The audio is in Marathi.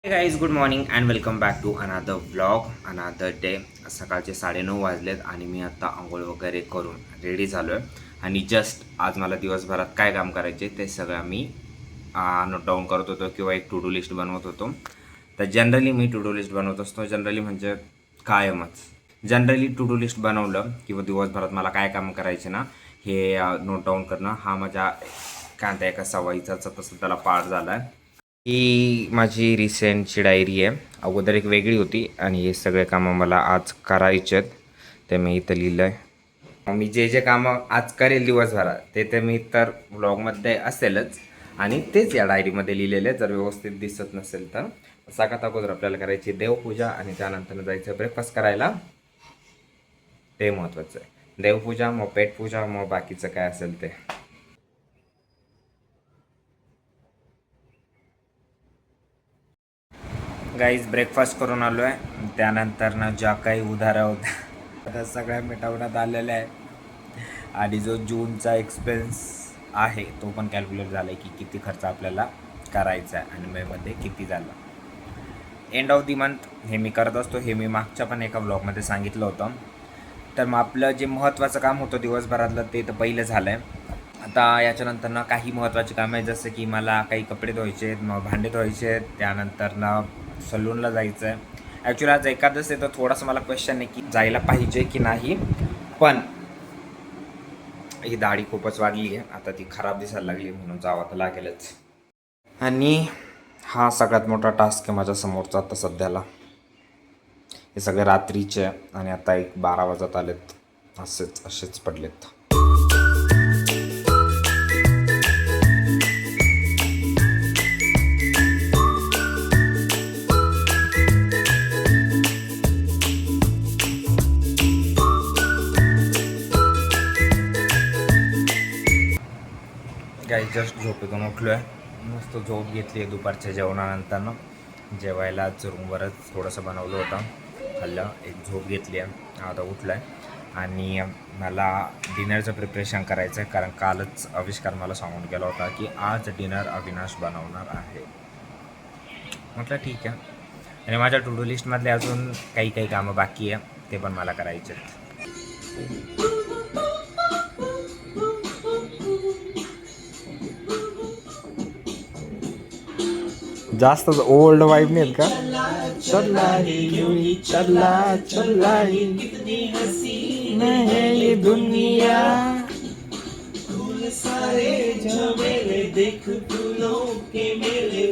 हे guys good morning and welcome back to another vlog another day. सकाळचे 9:30 वाजलेत आणि मी आत्ता आंघोळ वगैरे करून रेडी झालो आहे. आणि जस्ट आज मला दिवसभरात काय काम करायचे ते सगळं मी नोट डाऊन करत होतो किंवा एक टू डू लिस्ट बनवत होतो. तर जनरली मी टू डू लिस्ट बनवत असतो. जनरली म्हणजे कायमच जनरली टू डू लिस्ट बनवलं किंवा दिवसभरात मला काय काम करायचे ना हे नोट डाऊन करणं हा माझ्या काय म्हणता एका सवयीचा तसं त्याला पाठ झाला आहे. ही माझी रिसेंटची डायरी आहे. अगोदर एक वेगळी होती आणि हे सगळे कामं मला आज करायचे आहेत ते मी इथं लिहिलं आहे. मी जे जे कामं आज करेल दिवसभरात ते मी तर ब्लॉगमध्ये असेलच आणि तेच या डायरीमध्ये लिहिलेले. जर व्यवस्थित दिसत नसेल तर सगळ्यात अगोदर आपल्याला करायची देवपूजा आणि त्यानंतर जायचं ब्रेकफास्ट करायला. ते महत्त्वाचं आहे. देवपूजा मग पेटपूजा मग बाकीचं काय असेल ते. गाईज ब्रेकफास्ट करून आलो आहे. त्यानंतर ना ज्या काही उधाऱ्या होत्या त्या सगळ्या मिटवण्यात आलेल्या आहे आणि जो जूनचा एक्सपेन्स आहे तो पण कॅल्क्युलेट झाला आहे की किती खर्च आपल्याला करायचा आहे आणि मेमध्ये किती झाला. एंड ऑफ दी मंथ हे मी करत असतो. हे मी मागच्या पण एका ब्लॉगमध्ये सांगितलं होतं. तर मग आपलं जे महत्त्वाचं काम होतं दिवसभरातलं ते तर पहिलं झालं आहे. आता याच्यानंतर ना काही महत्त्वाचे काम आहे जसं की मला काही कपडे धुवायचे आहेत, मग भांडे धुवायचे आहेत, त्यानंतर ना सलूनला जायचं आहे. ॲक्च्युली आज एकादश आहे तर थोडंसं मला क्वेश्चन आहे की जायला पाहिजे की नाही. पण ही दाढी खूपच वाढली आहे आता ती खराब दिसायला लागली म्हणून जावं तर लागेलच. आणि हा सगळ्यात मोठा टास्क आहे माझ्यासमोरचा आता सध्याला. हे सगळे रात्रीचे आणि आता 12 वाजत आलेत. असेच पडलेत. काही जस्ट झोपेतून उठलो आहे. मस्त झोप घेतली आहे दुपारच्या जेवणानंतर. जेवायला रूमवरच थोडंसं बनवलं होतं, खाल्लं, एक झोप घेतली आहे. आता उठलं आहे आणि मला डिनरचं प्रिपरेशन करायचं आहे कारण कालच आविष्कार मला सांगून गेला होता की आज डिनर अविनाश बनवणार आहे. म्हटलं ठीक आहे. आणि माझ्या टू डू लिस्टमधले अजून काही कामं बाकी आहे ते पण मला करायचे आहेत. जास्त ओल्ड वाईब नाहीत का? कितनी हसीन है ये दुनिया, फूल सारे झमेले देख फूलों के मेले.